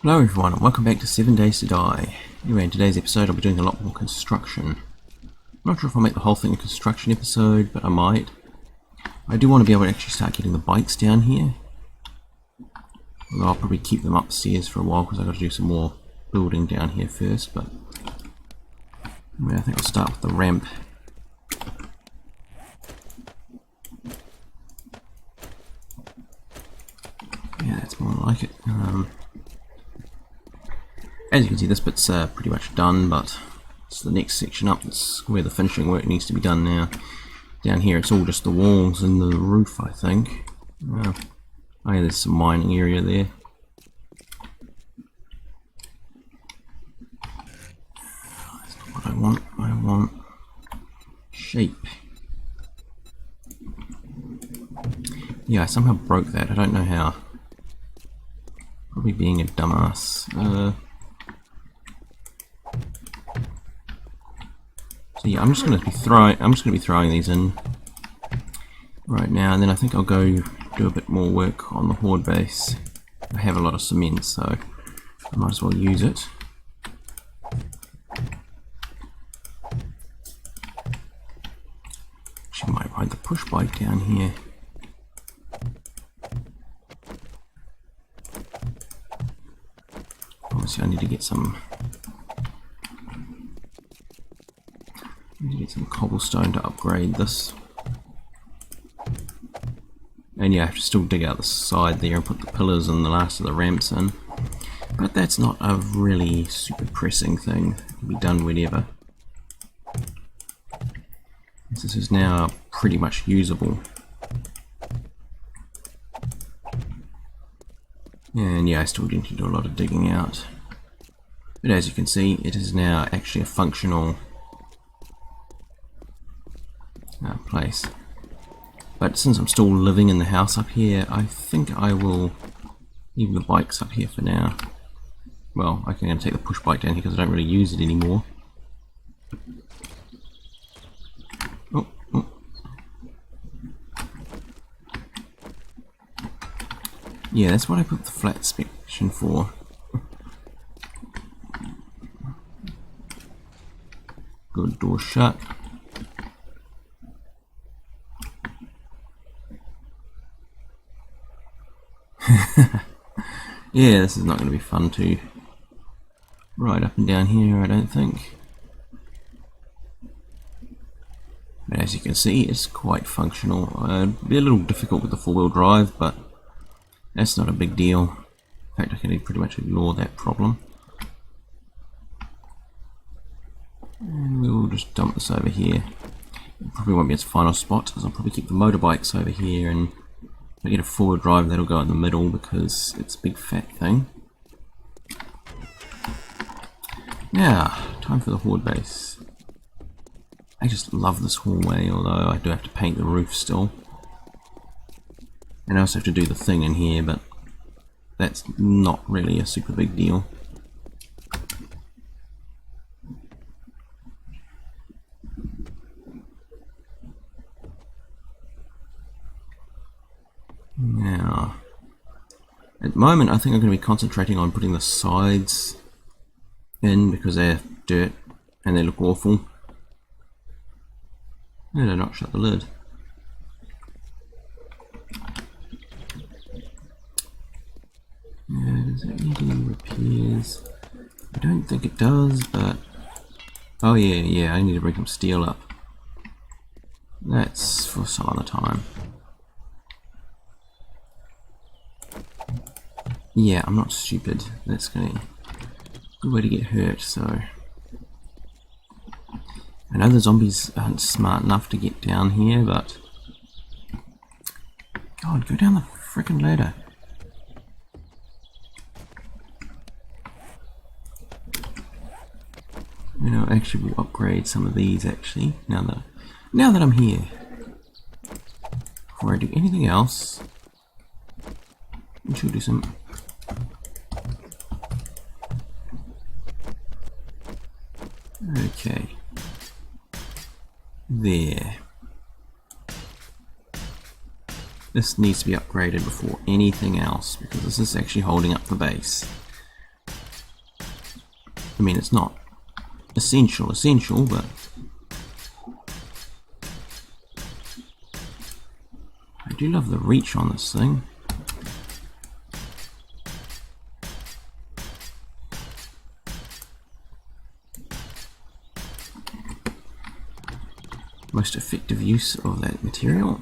Hello everyone and welcome back to 7 Days to Die. Anyway, in today's episode I'll be doing a lot more construction. I'm not sure if I'll make the whole thing a construction episode, but I might. I do want to be able to actually start getting the bikes down here. Although I'll probably keep them upstairs for a while because I've got to do some more building down here first, but anyway, I think I'll start with the ramp. Yeah, that's more like it. As you can see, this bit's pretty much done, but it's the next section up. That's where the finishing work needs to be done now. Down here, it's all just the walls and the roof, I think. Oh yeah, there's some mining area there. That's not what I want. I want shape. Yeah, I somehow broke that. I don't know how. Probably being a dumbass. So yeah, I'm just gonna be throwing these in right now, and then I think I'll go do a bit more work on the Horde base. I have a lot of cement, so I might as well use it. Actually, might ride the push bike down here. Obviously, I need to get some. Get some cobblestone to upgrade this. And yeah, I have to still dig out the side there and put the pillars and the last of the ramps in. But that's not a really super pressing thing. It can be done whenever. This is now pretty much usable. And yeah, I still need to do a lot of digging out. But as you can see, it is now actually a functional place. But since I'm still living in the house up here, I think I will leave the bikes up here for now. Well, I'm going to take the push bike down here because I don't really use it anymore. Oh, oh. Yeah, that's what I put the flat section for. Good, door shut. Yeah, this is not going to be fun to ride up and down here, I don't think. But as you can see, it's quite functional. It'd be a little difficult with the four-wheel drive, but that's not a big deal. In fact, I can pretty much ignore that problem. And we'll just dump this over here. It probably won't be its final spot, because I'll probably keep the motorbikes over here, and if I get a four-wheel drive, that'll go in the middle because it's a big fat thing. Now, time for the Horde base. I just love this hallway, although I do have to paint the roof still. And I also have to do the thing in here, but that's not really a super big deal. Now, at the moment I think I'm going to be concentrating on putting the sides in because they're dirt and they look awful. Did I not shut the lid? Yeah, does it need any repairs? I don't think it does, but oh yeah, I need to bring some steel up. That's for some other time. Yeah, I'm not stupid. That's gonna be a good way to get hurt, so I know the zombies aren't smart enough to get down here, but God, go down the frickin' ladder. You know, actually we'll upgrade some of these actually, now that I'm here. Before I do anything else, we should do some okay. There. This needs to be upgraded before anything else, because this is actually holding up the base. I mean, it's not essential, but I do love the reach on this thing. Most effective use of that material.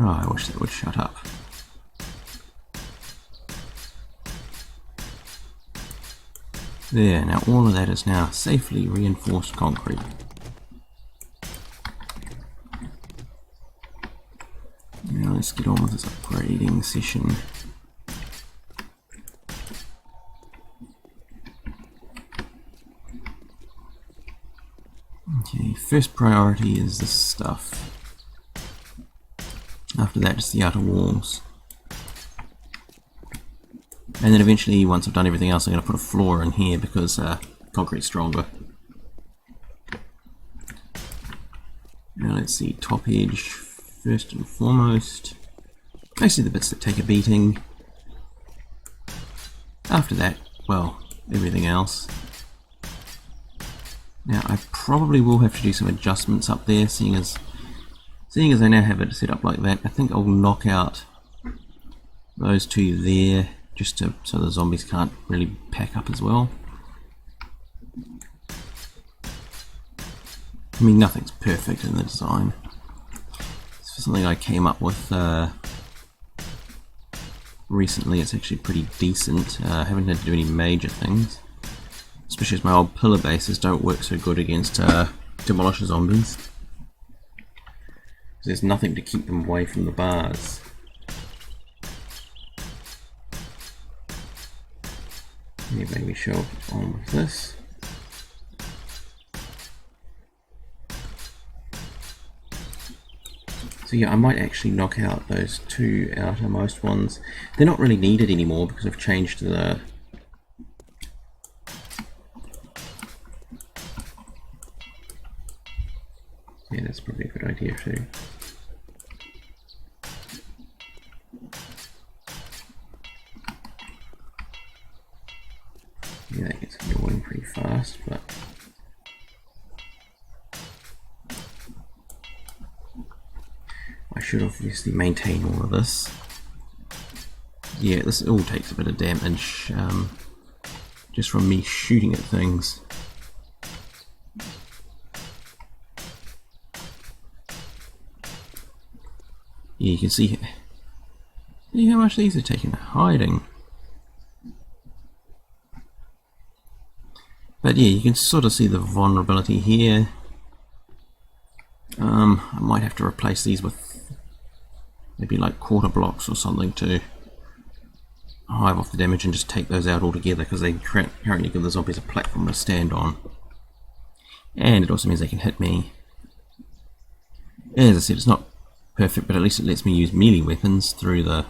Oh, I wish that would shut up. There, now all of that is now safely reinforced concrete. Now let's get on with this upgrading session. Okay, first priority is this stuff. After that, just the outer walls. And then eventually, once I've done everything else, I'm going to put a floor in here because concrete's stronger. Now let's see, top edge first and foremost. Mostly the bits that take a beating. After that, well, everything else. Now I probably will have to do some adjustments up there, seeing as I now have it set up like that. I think I'll knock out those two there, just so the zombies can't really pack up as well. I mean, nothing's perfect in the design. It's something I came up with recently. It's actually pretty decent. I haven't had to do any major things, especially as my old pillar bases don't work so good against demolisher zombies. There's nothing to keep them away from the bars. Maybe show on with this. So yeah, I might actually knock out those two outermost ones. They're not really needed anymore because I've changed the... Yeah, that's probably a good idea too. Yeah, that gets annoying pretty fast, but... I should obviously maintain all of this. Yeah, this all takes a bit of damage just from me shooting at things. Yeah, you can see how much these are taking hiding. But yeah, you can sort of see the vulnerability here. I might have to replace these with maybe like quarter blocks or something to hive off the damage and just take those out altogether, because they currently give the zombies a platform to stand on. And it also means they can hit me. As I said, it's not perfect, but at least it lets me use melee weapons through the...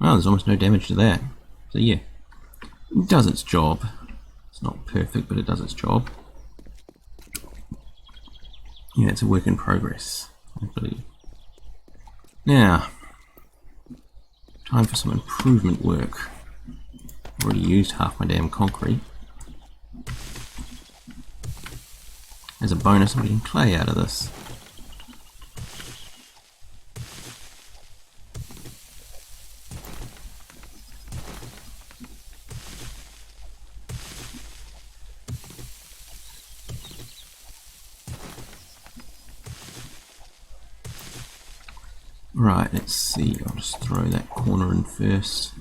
Oh, there's almost no damage to that. So yeah, it does its job. It's not perfect, but it does its job. Yeah, it's a work in progress, I believe. Now, time for some improvement work. I've already used half my damn concrete. As a bonus, I'm getting clay out of this. Right, let's see, I'll just throw that corner in first.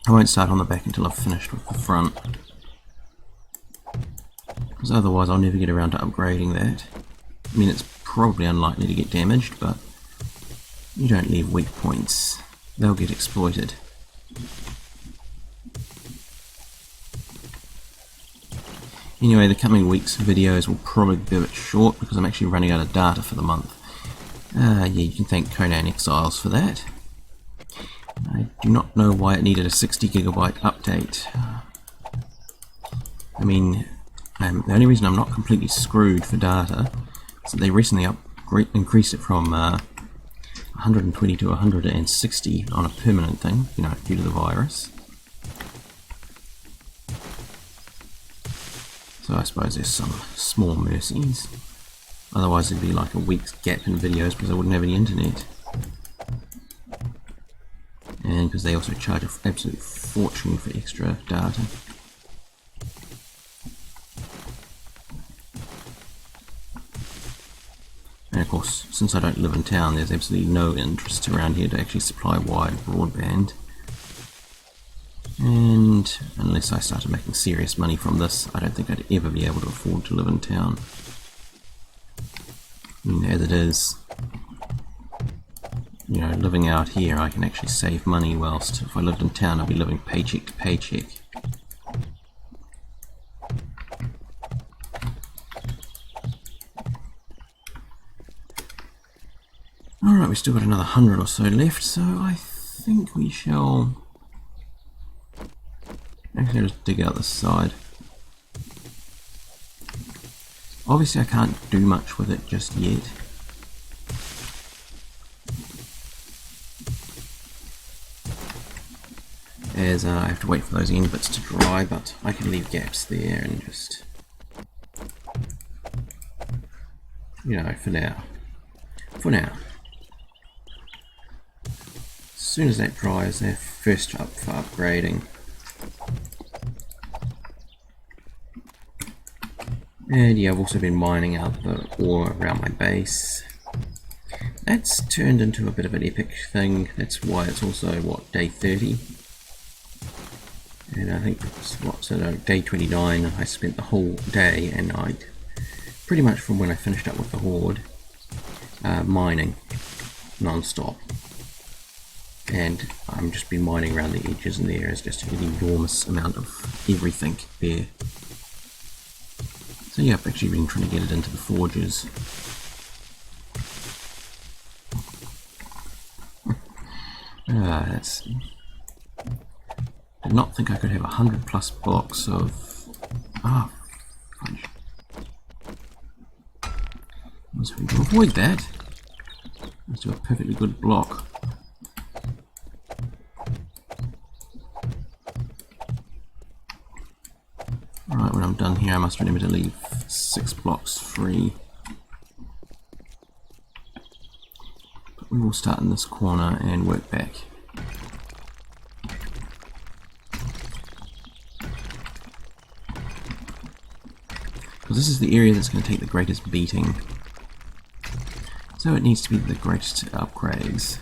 I won't start on the back until I've finished with the front, because otherwise I'll never get around to upgrading that. I mean, it's probably unlikely to get damaged, but you don't leave weak points. They'll get exploited. Anyway, the coming week's videos will probably be a bit short because I'm actually running out of data for the month. Yeah, you can thank Conan Exiles for that. I do not know why it needed a 60 gigabyte update. I mean, the only reason I'm not completely screwed for data is that they recently increased it from 120 to 160 on a permanent thing, you know, due to the virus. So I suppose there's some small mercies. Otherwise there'd be like a week's gap in videos because I wouldn't have any internet. And because they also charge an absolute fortune for extra data. And of course, since I don't live in town, there's absolutely no interest around here to actually supply wide broadband. And unless I started making serious money from this, I don't think I'd ever be able to afford to live in town. I mean, as it is, you know, living out here, I can actually save money, whilst if I lived in town, I'd be living paycheck to paycheck. Alright, we've still got another 100 or so left, so I think we shall... Actually, I'll just dig out this side. Obviously I can't do much with it just yet. As I have to wait for those end bits to dry, but I can leave gaps there and just... you know, for now. For now. As soon as that dries, they're first up for upgrading. And yeah, I've also been mining out the ore around my base. That's turned into a bit of an epic thing. That's why it's also, what, day 30? And I think it's, what, so day 29, I spent the whole day and night, pretty much from when I finished up with the Horde, mining non-stop. And I'm just been mining around the edges, and there is just an enormous amount of everything there. So yeah, I've actually been trying to get it into the forges. That's... did not think I could have 100 plus blocks of... fudge. I was hoping to avoid that. Let's do a perfectly good block. Alright, when I'm done here I must remember to leave 6 blocks free. But we will start in this corner and work back. Because this is the area that's going to take the greatest beating. So it needs to be the greatest upgrades.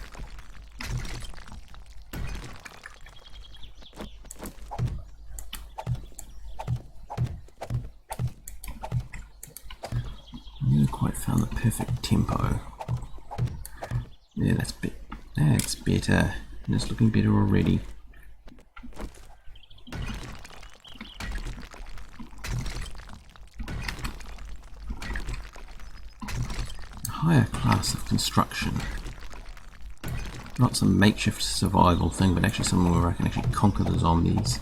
I never quite found the perfect tempo. Yeah, that's better. And it's looking better already. Higher class of construction. Not some makeshift survival thing, but actually somewhere where I can actually conquer the zombies.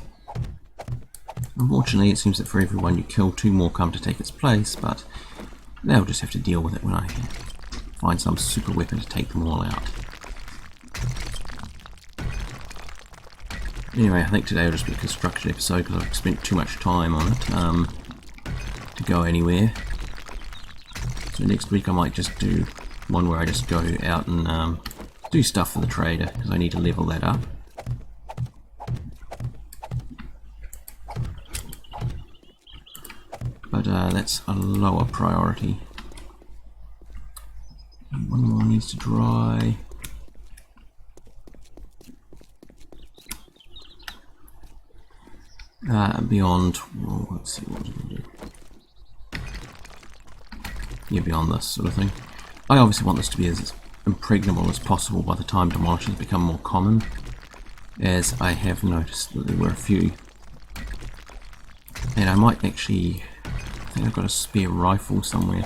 Unfortunately, it seems that for everyone you kill, 2 more come to take its place, but they'll just have to deal with it when I find some super weapon to take them all out. Anyway, I think today will just be a construction episode because I've spent too much time on it to go anywhere. So next week I might just do one where I just go out and do stuff for the trader, because I need to level that up. But that's a lower priority. And one more needs to dry. Beyond, well, let's see what we're going to do. Yeah, beyond this sort of thing. I obviously want this to be as impregnable as possible by the time demolishers become more common, as I have noticed that there were a few. And I might actually, I think I've got a spare rifle somewhere.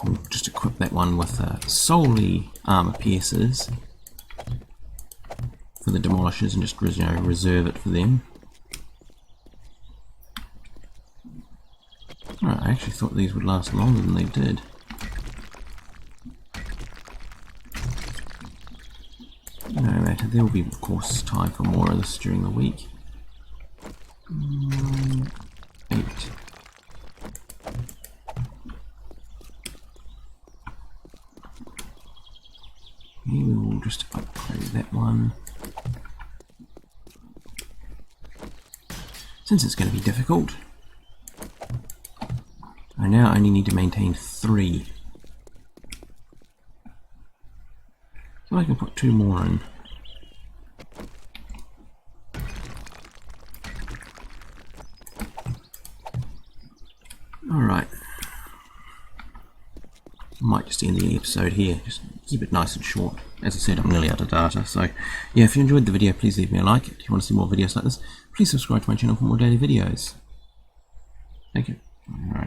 I'll just equip that one with solely armor piercers for the demolishers and just reserve it for them. Alright, I actually thought these would last longer than they did. No matter, there will be of course time for more of this during the week. 8. We will just upgrade that one. Since it's going to be difficult, I now only need to maintain 3. So I can put 2 more in. Alright. Might just end the episode here, just keep it nice and short. As I said, I'm nearly out of data, so yeah, if you enjoyed the video, please leave me a like. If you want to see more videos like this, please subscribe to my channel for more daily videos. Thank you. Alright.